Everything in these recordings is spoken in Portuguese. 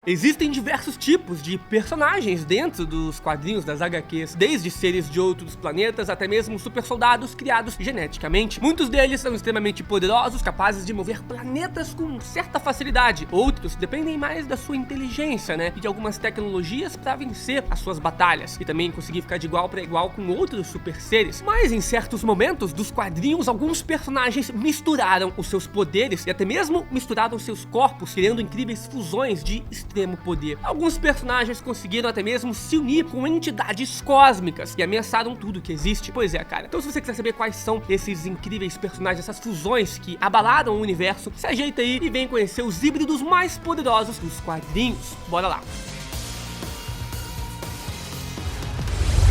Existem diversos tipos de personagens dentro dos quadrinhos das HQs, desde seres de outros planetas até mesmo super soldados criados geneticamente. Muitos deles são extremamente poderosos, capazes de mover planetas com certa facilidade. Outros dependem mais da sua inteligência, né, e de algumas tecnologias para vencer as suas batalhas e também conseguir ficar de igual para igual com outros super seres. Mas em certos momentos dos quadrinhos, alguns personagens misturaram os seus poderes e até mesmo misturaram seus corpos, criando incríveis fusões de extremo poder. Alguns personagens conseguiram até mesmo se unir com entidades cósmicas e ameaçaram tudo que existe. Pois é, cara. Então se você quiser saber quais são esses incríveis personagens, essas fusões que abalaram o universo, se ajeita aí e vem conhecer os híbridos mais poderosos dos quadrinhos. Bora lá!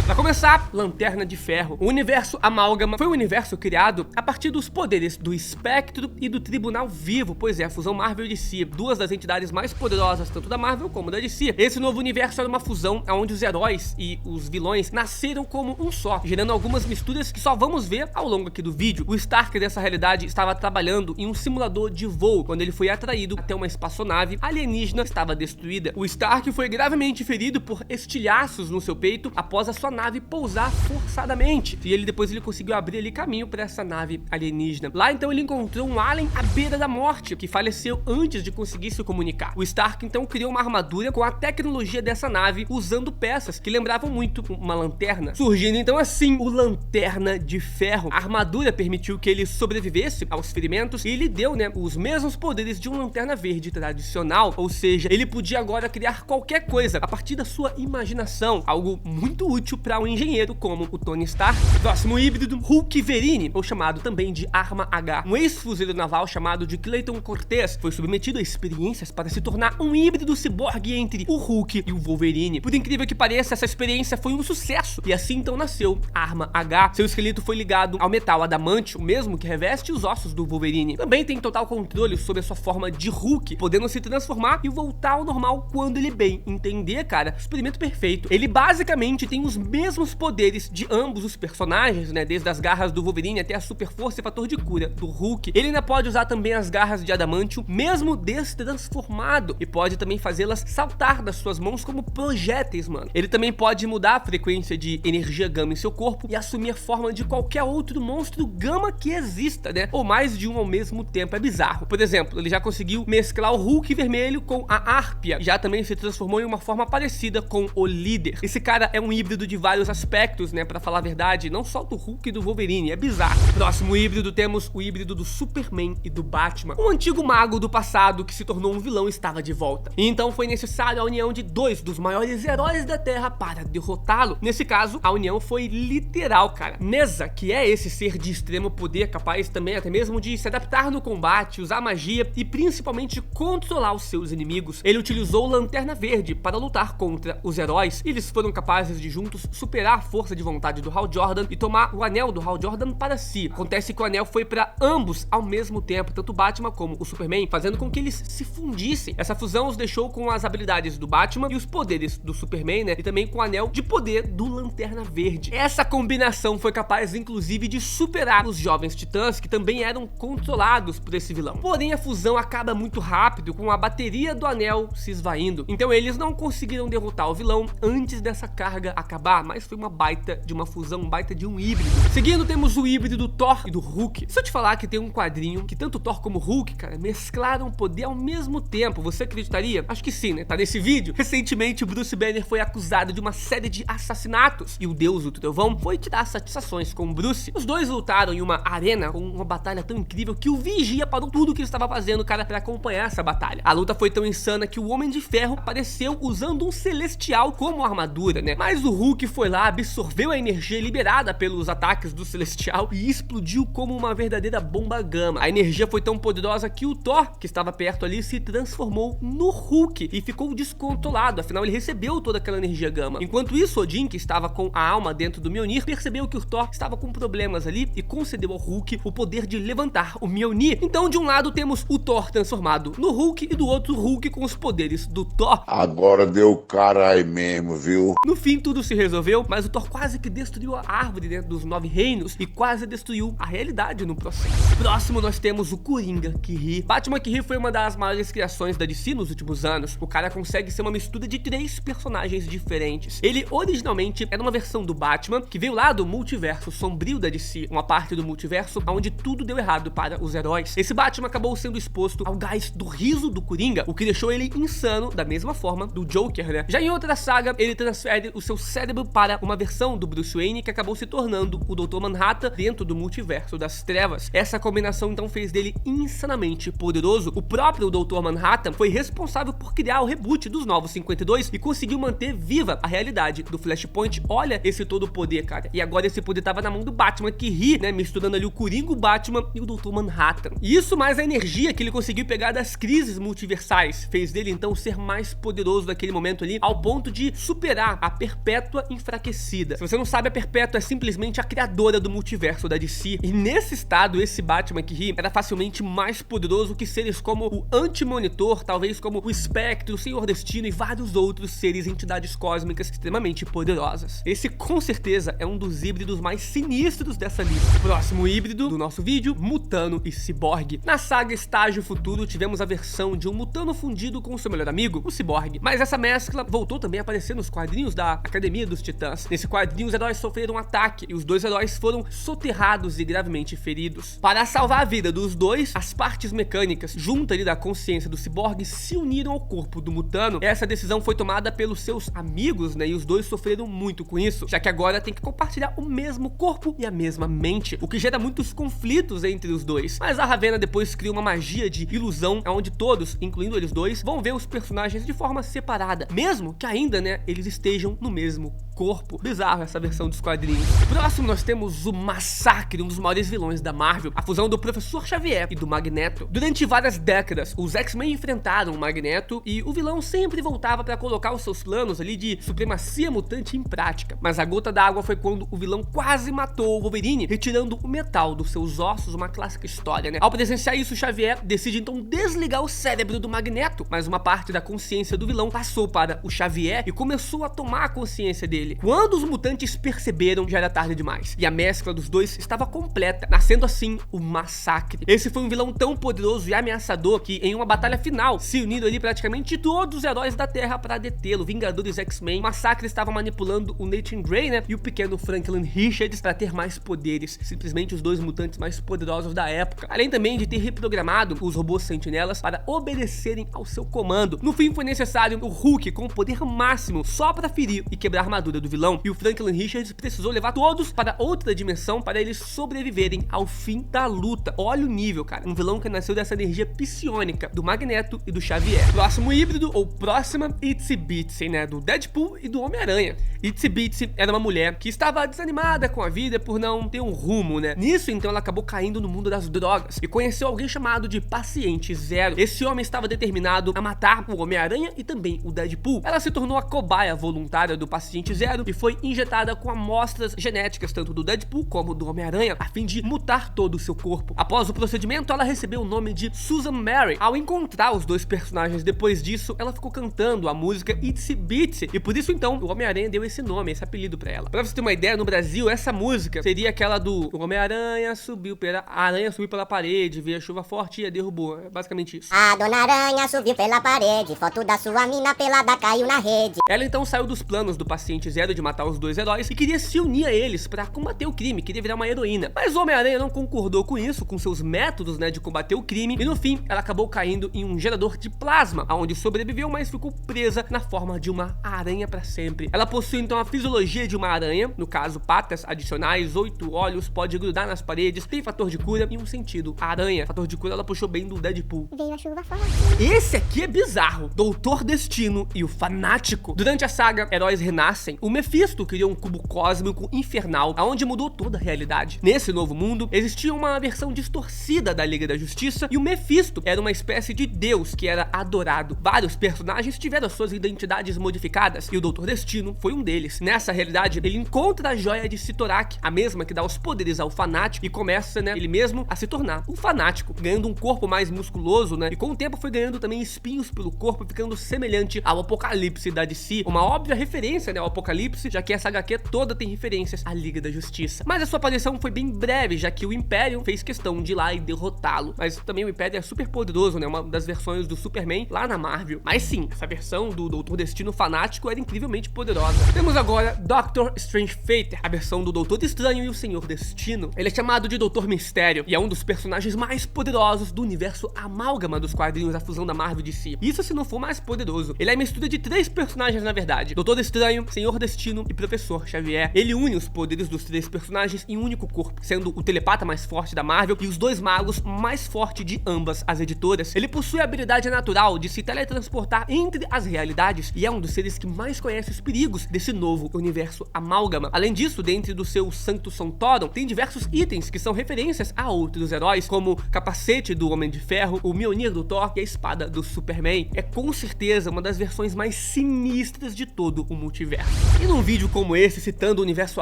Pra começar, Lanterna de Ferro. O universo Amálgama foi um universo criado a partir dos poderes do Espectro e do Tribunal Vivo, pois é, a fusão Marvel e DC, duas das entidades mais poderosas tanto da Marvel como da DC. Esse novo universo era uma fusão onde os heróis e os vilões nasceram como um só, gerando algumas misturas que só vamos ver ao longo aqui do vídeo. O Stark dessa realidade estava trabalhando em um simulador de voo, quando ele foi atraído até uma espaçonave alienígena que estava destruída. O Stark foi gravemente ferido por estilhaços no seu peito após a sua nave pousar forçadamente, e depois ele conseguiu abrir ali caminho para essa nave alienígena. Lá então ele encontrou um alien à beira da morte, que faleceu antes de conseguir se comunicar. O Stark então criou uma armadura com a tecnologia dessa nave, usando peças que lembravam muito uma lanterna, surgindo então assim o Lanterna de Ferro. A armadura permitiu que ele sobrevivesse aos ferimentos e ele deu, né, os mesmos poderes de um Lanterna Verde tradicional, ou seja, ele podia agora criar qualquer coisa a partir da sua imaginação, algo muito útil para um engenheiro como o Tony Stark. Próximo híbrido, Hulkverine, ou chamado também de Arma H. Um ex-fuzileiro naval chamado de Clayton Cortez foi submetido a experiências para se tornar um híbrido ciborgue entre o Hulk e o Wolverine. Por incrível que pareça, essa experiência foi um sucesso, e assim então nasceu Arma H. Seu esqueleto foi ligado ao metal adamantio, o mesmo que reveste os ossos do Wolverine. Também tem total controle sobre a sua forma de Hulk, podendo se transformar e voltar ao normal quando ele bem entender, cara. Experimento perfeito. Ele basicamente tem os mesmos poderes de ambos os personagens, né, desde as garras do Wolverine até a super força e fator de cura do Hulk. Ele ainda pode usar também as garras de adamantio, mesmo destransformado, e pode também fazê-las saltar das suas mãos como projéteis, mano. Ele também pode mudar a frequência de energia gama em seu corpo e assumir a forma de qualquer outro monstro gama que exista, né, ou mais de um ao mesmo tempo. É bizarro. Por exemplo, ele já conseguiu mesclar o Hulk vermelho com a Árpia, já também se transformou em uma forma parecida com o Líder. Esse cara é um híbrido de vários aspectos, né, pra falar a verdade, não só do Hulk e do Wolverine, é bizarro. Próximo híbrido, temos o híbrido do Superman e do Batman. Um antigo mago do passado que se tornou um vilão estava de volta, e então foi necessário a união de dois dos maiores heróis da Terra para derrotá-lo. Nesse caso, a união foi literal, cara. Neza, que é esse ser de extremo poder, capaz também até mesmo de se adaptar no combate, usar magia e principalmente controlar os seus inimigos. Ele utilizou o Lanterna Verde para lutar contra os heróis, e eles foram capazes de juntos superar a força de vontade do Hal Jordan e tomar o anel do Hal Jordan para si. Acontece que o anel foi para ambos ao mesmo tempo, tanto o Batman como o Superman, fazendo com que eles se fundissem. Essa fusão os deixou com as habilidades do Batman e os poderes do Superman, né, e também com o anel de poder do Lanterna Verde. Essa combinação foi capaz inclusive de superar os Jovens Titãs, que também eram controlados por esse vilão. Porém, a fusão acaba muito rápido, com a bateria do anel se esvaindo. Então eles não conseguiram derrotar o vilão antes dessa carga acabar, mas foi uma baita de uma fusão, um baita de um híbrido. Seguindo, temos o híbrido do Thor e do Hulk. Se eu te falar que tem um quadrinho que tanto o Thor como o Hulk, cara, mesclaram poder ao mesmo tempo, você acreditaria? Acho que sim, né? Tá nesse vídeo. Recentemente, o Bruce Banner foi acusado de uma série de assassinatos, e o Deus do Trovão foi tirar satisfações com o Bruce. Os dois lutaram em uma arena com uma batalha tão incrível que o Vigia parou tudo que ele estava fazendo, cara, pra acompanhar essa batalha. A luta foi tão insana que o Homem de Ferro apareceu usando um celestial como armadura, né? Mas o Hulk foi lá, absorveu a energia liberada pelos ataques do Celestial e explodiu como uma verdadeira bomba gama. A energia foi tão poderosa que o Thor, que estava perto ali, se transformou no Hulk e ficou descontrolado, afinal ele recebeu toda aquela energia gama. Enquanto isso, Odin, que estava com a alma dentro do Mjolnir, percebeu que o Thor estava com problemas ali e concedeu ao Hulk o poder de levantar o Mjolnir. Então, de um lado temos o Thor transformado no Hulk e do outro o Hulk com os poderes do Thor. Agora deu cara aí mesmo, viu? No fim, tudo se resolveu resolveu, mas o Thor quase que destruiu a árvore dentro dos 9 reinos e quase destruiu a realidade no processo. Próximo nós temos o Coringa que ri. Batman que ri foi uma das maiores criações da DC nos últimos anos. O cara consegue ser uma mistura de 3 personagens diferentes. Ele originalmente era uma versão do Batman que veio lá do multiverso sombrio da DC, uma parte do multiverso onde tudo deu errado para os heróis. Esse Batman acabou sendo exposto ao gás do riso do Coringa, o que deixou ele insano da mesma forma do Joker, né? Já em outra saga, ele transfere o seu cérebro para uma versão do Bruce Wayne que acabou se tornando o Dr. Manhattan dentro do multiverso das trevas. Essa combinação então fez dele insanamente poderoso. O próprio Dr. Manhattan foi responsável por criar o reboot dos Novos 52 e conseguiu manter viva a realidade do Flashpoint. Olha esse todo o poder, cara. E agora esse poder tava na mão do Batman que ri, né? Misturando ali o Coringa, o Batman e o Dr. Manhattan. E isso mais a energia que ele conseguiu pegar das crises multiversais fez dele então ser mais poderoso naquele momento ali, ao ponto de superar a Perpétua enfraquecida. Se você não sabe, a Perpétua é simplesmente a criadora do multiverso da DC. E nesse estado, esse Batman que ri era facilmente mais poderoso que seres como o Anti-Monitor, talvez como o Espectro, o Senhor Destino e vários outros seres e entidades cósmicas extremamente poderosas. Esse com certeza é um dos híbridos mais sinistros dessa lista. Próximo híbrido do nosso vídeo, Mutano e Ciborgue. Na saga Estágio Futuro tivemos a versão de um Mutano fundido com seu melhor amigo, o Ciborgue. Mas essa mescla voltou também a aparecer nos quadrinhos da Academia dos Titãs. Nesse quadrinho os heróis sofreram um ataque e os dois heróis foram soterrados e gravemente feridos. Para salvar a vida dos dois, as partes mecânicas junto ali da consciência do Ciborgue se uniram ao corpo do Mutano. Essa decisão foi tomada pelos seus amigos, né? E os dois sofreram muito com isso, já que agora tem que compartilhar o mesmo corpo e a mesma mente, o que gera muitos conflitos entre os dois. Mas a Ravena depois cria uma magia de ilusão, onde todos, incluindo eles dois, vão ver os personagens de forma separada, mesmo que ainda, né, eles estejam no mesmo corpo. Bizarro essa versão dos quadrinhos. Próximo nós temos o Massacre, um dos maiores vilões da Marvel, a fusão do Professor Xavier e do Magneto. Durante várias décadas, os X-Men enfrentaram o Magneto e o vilão sempre voltava para colocar os seus planos ali de supremacia mutante em prática. Mas a gota d'água foi quando o vilão quase matou o Wolverine, retirando o metal dos seus ossos, uma clássica história, né? Ao presenciar isso, Xavier decide então desligar o cérebro do Magneto, mas uma parte da consciência do vilão passou para o Xavier e começou a tomar a consciência dele. Quando os mutantes perceberam, já era tarde demais, e a mescla dos dois estava completa, nascendo assim o Massacre. Esse foi um vilão tão poderoso e ameaçador que em uma batalha final se uniram ali praticamente todos os heróis da Terra para detê-lo. Vingadores, X-Men, Massacre estava manipulando o Nathan Drake, né, e o pequeno Franklin Richards para ter mais poderes, simplesmente os dois mutantes mais poderosos da época, além também de ter reprogramado os robôs sentinelas para obedecerem ao seu comando. No fim foi necessário o Hulk com o poder máximo só para ferir e quebrar a armadura do vilão, e o Franklin Richards precisou levar todos para outra dimensão para eles sobreviverem ao fim da luta. Olha o nível, cara, um vilão que nasceu dessa energia psionica do Magneto e do Xavier. Próximo híbrido, ou próxima, Itsy Bitsy, né, do Deadpool e do Homem-Aranha. Itsy Bitsy era uma mulher que estava desanimada com a vida por não ter um rumo, né? Nisso, então, ela acabou caindo no mundo das drogas e conheceu alguém chamado de Paciente Zero. Esse homem estava determinado a matar o Homem-Aranha e também o Deadpool. Ela se tornou a cobaia voluntária do Paciente Zero e foi injetada com amostras genéticas tanto do Deadpool como do Homem-Aranha, a fim de mutar todo o seu corpo. Após o procedimento, ela recebeu o nome de Susan Mary. Ao encontrar os dois personagens depois disso, ela ficou cantando a música Itsy Bitsy, e por isso então o Homem-Aranha deu esse nome, esse apelido pra ela. Pra você ter uma ideia, no Brasil, essa música seria aquela do Homem-Aranha subiu pela parede, veio a chuva forte e a derrubou. É basicamente isso. A Dona Aranha subiu pela parede, foto da sua mina pelada caiu na rede. Ela então saiu dos planos do Paciente Zero de matar os dois heróis e queria se unir a eles pra combater o crime, queria virar uma heroína. Mas o Homem-Aranha não concordou com isso, com seus métodos, né, de combater o crime, e no fim ela acabou caindo em um gerador de plasma, onde sobreviveu, mas ficou presa na forma de uma aranha pra sempre. Ela possui então a fisiologia de uma aranha, no caso patas adicionais, 8 olhos, pode grudar nas paredes, tem fator de cura e um sentido, a aranha. Fator de cura ela puxou bem do Deadpool. Veio a chuva forte. Esse aqui é bizarro, Doutor Destino e o Fanático. Durante a saga Heróis Renascem, o Mephisto criou um cubo cósmico infernal, aonde mudou toda a realidade. Nesse novo mundo, existia uma versão distorcida da Liga da Justiça e o Mephisto era uma espécie de deus que era adorado. Vários personagens tiveram suas identidades modificadas e o Doutor Destino foi um deles. Nessa realidade, ele encontra a joia de Sitorak, a mesma que dá os poderes ao Fanático, e começa, né, ele mesmo a se tornar um Fanático, ganhando um corpo mais musculoso, né, e com o tempo foi ganhando também espinhos pelo corpo, ficando semelhante ao Apocalipse da DC, uma óbvia referência, né, ao Apocalipse Apocalipse, já que essa HQ toda tem referências à Liga da Justiça. Mas a sua aparição foi bem breve, já que o Império fez questão de ir lá e derrotá-lo. Mas também o Império é super poderoso, né? Uma das versões do Superman lá na Marvel. Mas sim, essa versão do Doutor Destino fanático era incrivelmente poderosa. Temos agora Doctor Strange Fate, a versão do Doutor Estranho e o Senhor Destino. Ele é chamado de Doutor Mistério e é um dos personagens mais poderosos do universo amálgama dos quadrinhos da fusão da Marvel de si. Isso se não for mais poderoso. Ele é a mistura de 3 personagens na verdade: Doutor Estranho, Senhor Destino e Professor Xavier. Ele une os poderes dos 3 personagens em um único corpo, sendo o telepata mais forte da Marvel e os 2 magos mais forte de ambas as editoras. Ele possui a habilidade natural de se teletransportar entre as realidades e é um dos seres que mais conhece os perigos desse novo universo amálgama. Além disso, dentro do seu Sanctum Sanctorum, tem diversos itens que são referências a outros heróis, como o capacete do Homem de Ferro, o Mjolnir do Thor e a espada do Superman. É com certeza uma das versões mais sinistras de todo o multiverso. E num vídeo como esse, citando o universo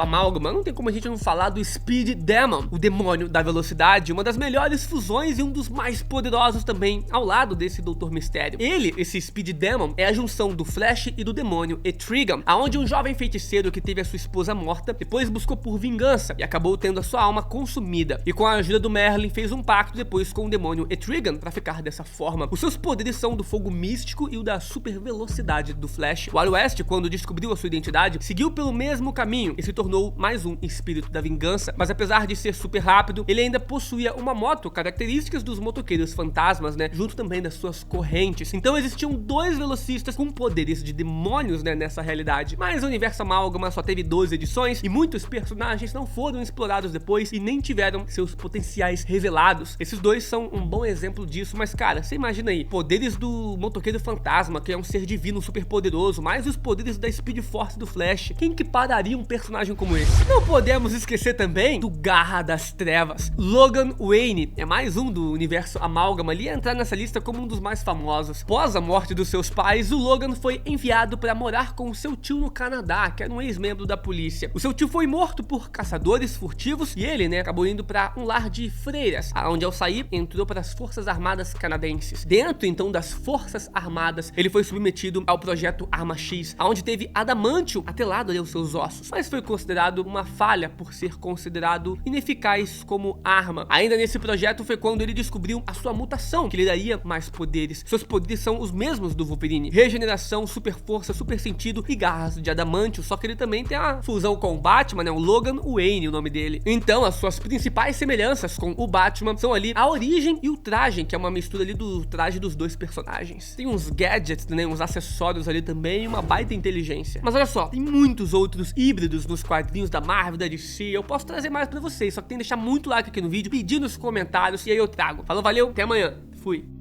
amálgama, não tem como a gente não falar do Speed Demon, o demônio da velocidade, uma das melhores fusões e um dos mais poderosos também, ao lado desse Doutor Mistério. Ele, esse Speed Demon, é a junção do Flash e do demônio Etrigan, aonde um jovem feiticeiro que teve a sua esposa morta, depois buscou por vingança e acabou tendo a sua alma consumida. E com a ajuda do Merlin, fez um pacto depois com o demônio Etrigan para ficar dessa forma. Os seus poderes são do fogo místico e o da super velocidade do Flash. O Wally West, quando descobriu a sua identidade, seguiu pelo mesmo caminho e se tornou mais um espírito da vingança. Mas apesar de ser super rápido, ele ainda possuía uma moto, características dos motoqueiros fantasmas, né? Junto também das suas correntes. Então existiam 2 velocistas com poderes de demônios, né? Nessa realidade. Mas o universo amálgama só teve 12 edições e muitos personagens não foram explorados depois e nem tiveram seus potenciais revelados. Esses 2 são um bom exemplo disso, mas cara, você imagina aí, poderes do motoqueiro fantasma, que é um ser divino super poderoso, mais os poderes da Speed Force do Flash. Quem que pararia um personagem como esse? Não podemos esquecer também do Garra das Trevas. Logan Wayne é mais um do universo amálgama ali a entrar nessa lista como um dos mais famosos. Após a morte dos seus pais, o Logan foi enviado para morar com o seu tio no Canadá, que era um ex-membro da polícia. O seu tio foi morto por caçadores furtivos e ele, né, acabou indo para um lar de freiras, onde ao sair entrou para as Forças Armadas canadenses. Dentro então das Forças Armadas, ele foi submetido ao projeto Arma X, onde teve adamantio atrelado aos seus ossos, mas foi considerado uma falha por ser considerado ineficaz como arma. Ainda nesse projeto foi quando ele descobriu a sua mutação, que lhe daria mais poderes. Seus poderes são os mesmos do Wolverine: regeneração, super força, super sentido e garras de adamantio, só que ele também tem a fusão com o Batman, né? O Logan Wayne, o nome dele. Então as suas principais semelhanças com o Batman são ali a origem e o traje, que é uma mistura ali do traje dos 2 personagens. Tem uns gadgets, né? Uns acessórios ali também e uma baita inteligência. Mas olha só, tem muitos outros híbridos nos quadrinhos da Marvel, da DC. Eu posso trazer mais pra vocês, só que tem que deixar muito like aqui no vídeo, pedir nos comentários e aí eu trago. Falou, valeu, até amanhã. Fui.